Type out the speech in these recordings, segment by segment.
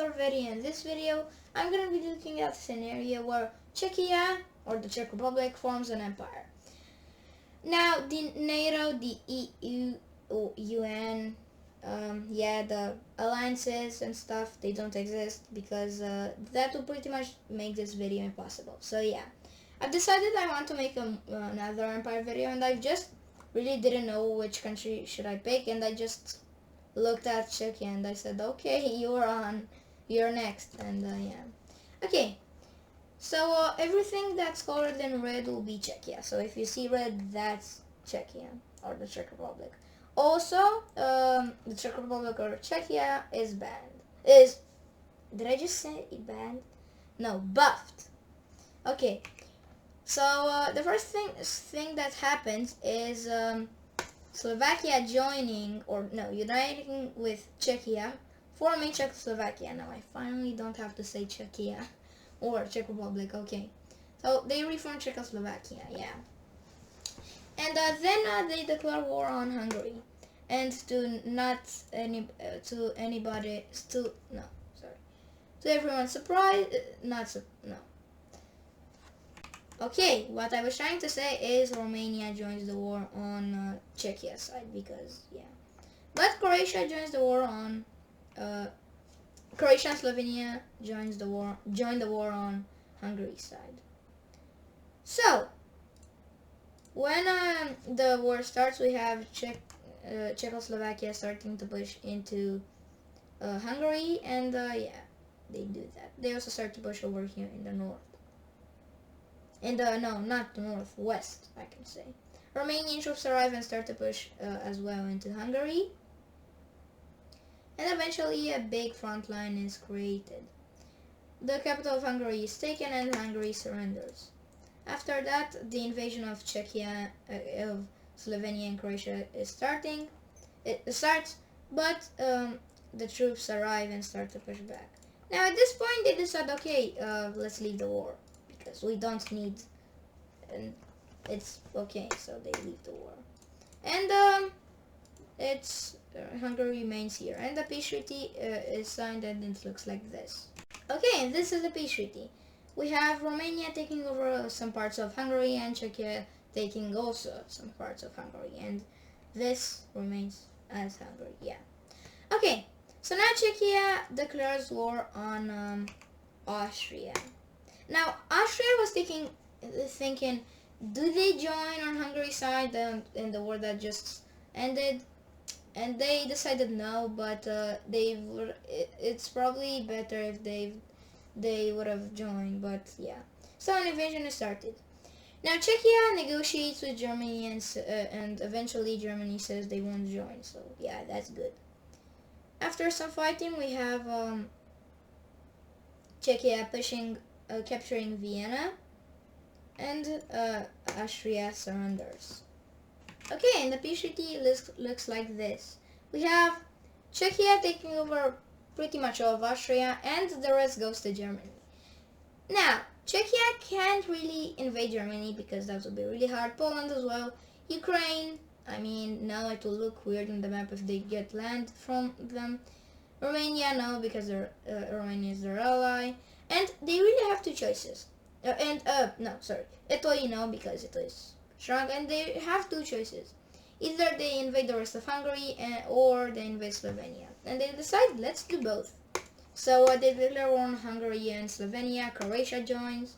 another video. In this video, I'm going to be looking at a scenario where Czechia, or the Czech Republic, forms an empire. Now, the NATO, the EU, UN, the alliances and stuff, they don't exist because that will pretty much make this video impossible. So yeah, I've decided I want to make another empire video, and I just really didn't know which country should I pick, and I just looked at Czechia and I said, okay, you're next, and yeah. Okay, so everything that's colored in red will be Czechia. So if you see red, that's Czechia, or the Czech Republic. Also, the Czech Republic or Czechia is banned. Did I just say banned? No, buffed. Okay, so the first thing that happens is Slovakia joining, or no, uniting with Czechia, forming Czechoslovakia. Now I finally don't have to say Czechia or Czech Republic. Okay, so they reform Czechoslovakia, yeah. And then they declare war on Hungary, and to everyone's surprise, no. Okay, what I was trying to say is Romania joins the war on Czechia's side, because yeah. But Croatia joins the war on Croatia and Slovenia join the war on Hungary's side. So when the war starts, we have Czechoslovakia starting to push into Hungary, and yeah, they do that. They also start to push over here in the north. No, not the north, west, I can say. Romanian troops arrive and start to push as well into Hungary. And eventually a big front line is created. The capital of Hungary is taken and Hungary surrenders. After that, the invasion of Czechia, of Slovenia and Croatia starts, but the troops arrive and start to push back. Now at this point they decide, okay, let's leave the war, because we don't need, and it's okay, so they leave the war. And Hungary remains here, and the peace treaty is signed, and it looks like this. Okay, and this is the peace treaty. We have Romania taking over some parts of Hungary and Czechia taking also some parts of Hungary, and this remains as Hungary, yeah. Okay, so now Czechia declares war on Austria. Now, Austria was thinking, do they join on Hungary's side in the war that just ended? And they decided no, but it's probably better if they would have joined, but yeah. So an invasion is started. Now Czechia negotiates with Germany, and eventually Germany says they won't join, so yeah, that's good. After some fighting, we have Czechia capturing Vienna, and Austria surrenders. Okay, and the peace treaty looks like this. We have Czechia taking over pretty much all of Austria, and the rest goes to Germany. Now, Czechia can't really invade Germany because that would be really hard. Poland as well. Ukraine, I mean, no, it will look weird on the map if they get land from them. Romania, no, because Romania is their ally. And they really have two choices. Italy, no, because Italy is strong, and they have two choices. Either they invade the rest of Hungary, or they invade Slovenia. And they decide, let's do both. So they declare war on Hungary and Slovenia. Croatia joins,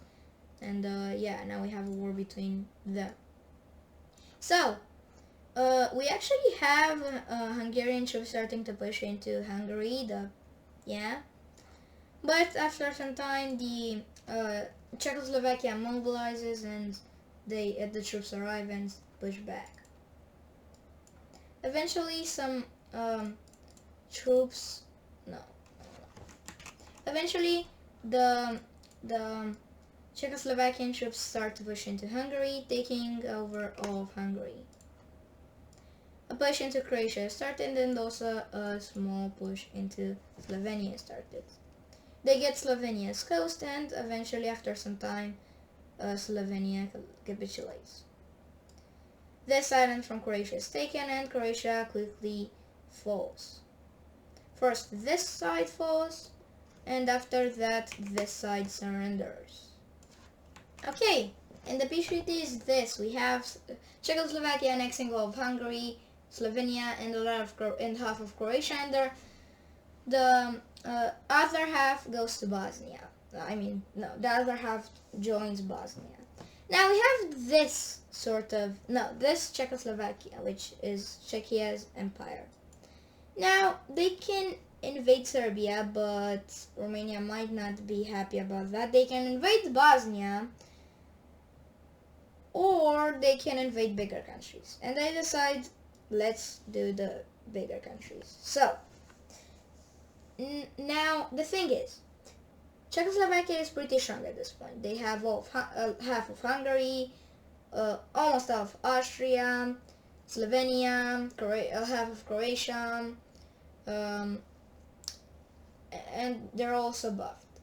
and yeah, now we have a war between them. So we actually have Hungarian troops starting to push into Hungary. But after some time, the Czechoslovakia mobilizes, and the troops arrive and push back. Eventually, some troops. Eventually, the Czechoslovakian troops start to push into Hungary, taking over all of Hungary. A push into Croatia started, and also a small push into Slovenia started. They get Slovenia's coast, and eventually, after some time, Slovenia capitulates. This island from Croatia is taken, and Croatia quickly falls. First this side falls, and after that this side surrenders. Okay, and the peace treaty is this. We have Czechoslovakia annexing all of Hungary, Slovenia, and half of Croatia, and the other half goes to Bosnia. I mean, no, the other half joins Bosnia. Now we have this this Czechoslovakia, which is Czechia's empire. Now they can invade Serbia, but Romania might not be happy about that. They can invade Bosnia, or they can invade bigger countries. And they decide, let's do the bigger countries. So, now the thing is, Czechoslovakia is pretty strong at this point. They have half of Hungary, almost half of Austria, Slovenia, half of Croatia, and they're also buffed.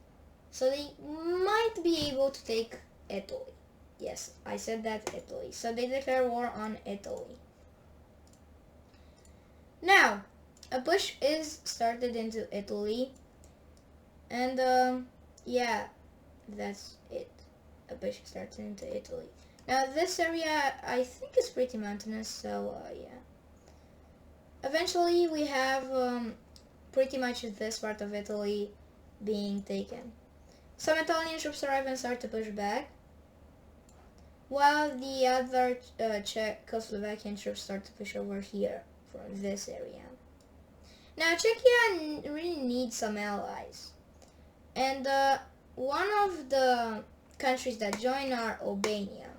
So they might be able to take Italy. Yes, I said that, Italy. So they declare war on Italy. Now, a push is started into Italy, and yeah, that's it. A push started into Italy. Now this area I think is pretty mountainous, so yeah. Eventually we have pretty much this part of Italy being taken. Some Italian troops arrive and start to push back, while the other Czechoslovakian troops start to push over here from this area. Now Czechia really needs some allies, and one of the countries that join are Albania.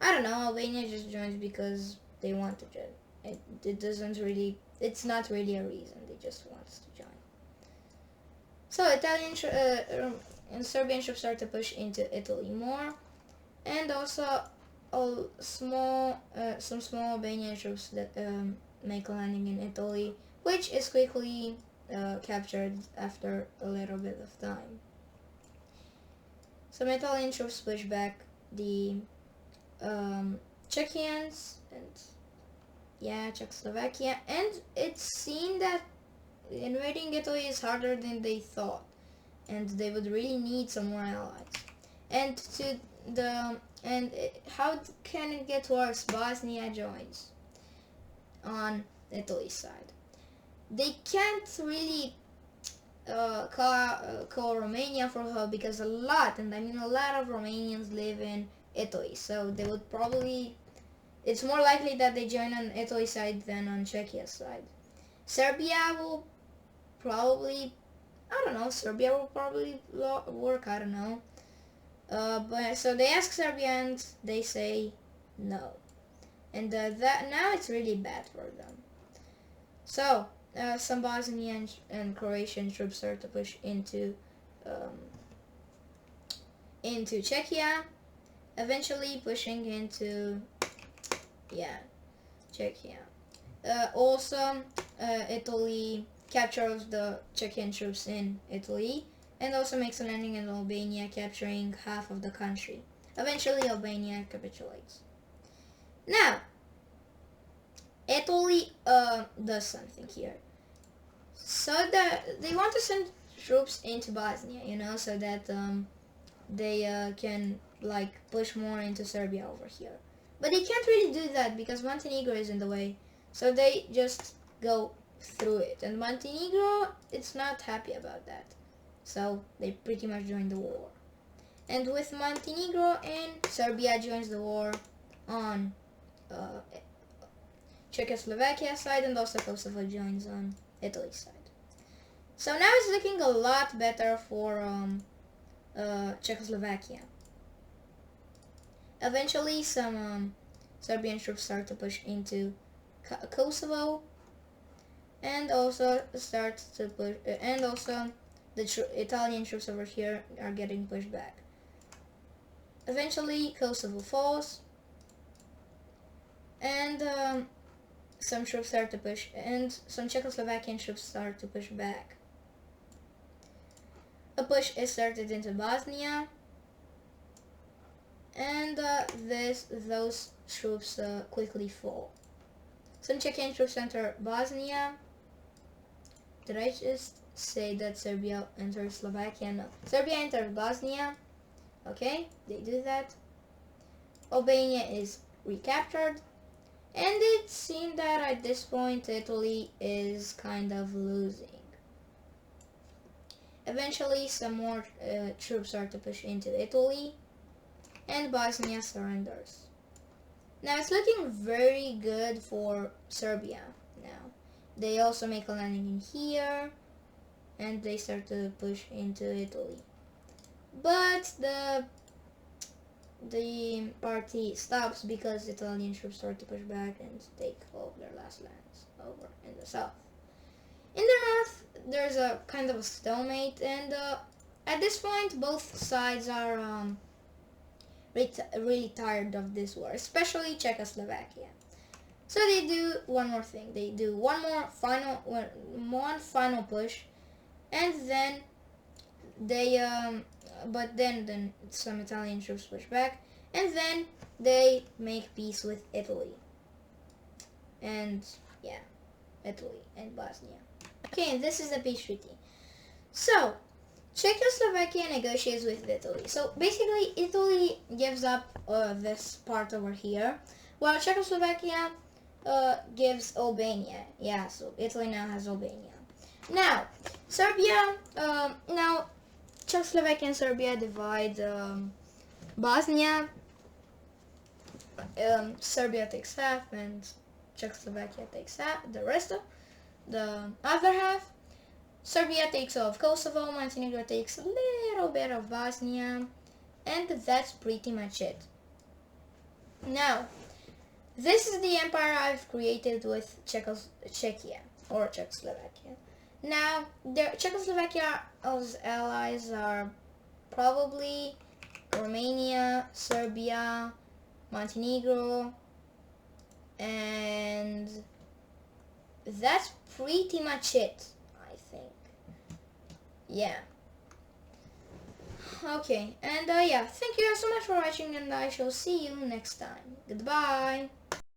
I don't know, Albania just joins because they want to join. It's not really a reason, they just want to join. So Italian and Serbian troops start to push into Italy more, and also some small Albanian troops that make a landing in Italy, which is quickly captured after a little bit of time. Some Italian troops push back the Czechians and Czechoslovakia, and it's seen that invading Italy is harder than they thought, and they would really need some more allies. How can it get worse? Bosnia joins on Italy's side. They can't really call Romania for help because a lot of Romanians live in Italy, so they would probably, it's more likely that they join on Italy's side than on Czechia's side. Serbia will probably, work, I don't know. But so they ask Serbia and they say no. And that now it's really bad for them. So, some Bosnian and Croatian troops start to push into Czechia, eventually pushing into Czechia. Also, Italy captures the Czechian troops in Italy, and also makes a landing in Albania, capturing half of the country. Eventually, Albania capitulates. Now, Italy does something here. So that they want to send troops into Bosnia, so that they can push more into Serbia over here. But they can't really do that because Montenegro is in the way. So they just go through it. And Montenegro, it's not happy about that. So they pretty much join the war. And with Montenegro in, Serbia joins the war on Czechoslovakia side, and also Kosovo joins on Italy's side. So now it's looking a lot better for Czechoslovakia. Eventually, some Serbian troops start to push into Kosovo, and also the Italian troops over here are getting pushed back. Eventually, Kosovo falls, and some troops start to push, and some Czechoslovakian troops start to push back. A push is started into Bosnia, and those troops quickly fall. Some Czechian troops enter Bosnia. Did I just say that Serbia entered Slovakia. No, Serbia entered Bosnia. Okay, they do that. Albania is recaptured. And it seemed that at this point Italy is kind of losing. Eventually some more troops start to push into Italy and Bosnia surrenders. Now it's looking very good for Serbia now. They also make a landing in here and they start to push into Italy. But the party stops because Italian troops start to push back and take all of their last lands over in the south. In the north, there's a kind of a stalemate, and at this point, both sides are really tired of this war, especially Czechoslovakia. So they do one more thing. They do one final push, and then they but then some Italian troops push back, and then they make peace with Italy. And yeah, Italy and Bosnia. Okay, and this is the peace treaty. So Czechoslovakia negotiates with Italy. So basically, Italy gives up this part over here, while Czechoslovakia gives Albania. Yeah, so Italy now has Albania. Now, Serbia. Now, Czechoslovakia and Serbia divide Bosnia. Serbia takes half, and Czechoslovakia takes half. The rest of the other half. Serbia takes all of Kosovo, Montenegro takes a little bit of Bosnia, and that's pretty much it. Now, this is the empire I've created with Czechia, or Czechoslovakia. Now, Czechoslovakia's allies are probably Romania, Serbia, Montenegro, and that's pretty much it. Yeah. Okay, and yeah, thank you so much for watching, and I shall see you next time. Goodbye.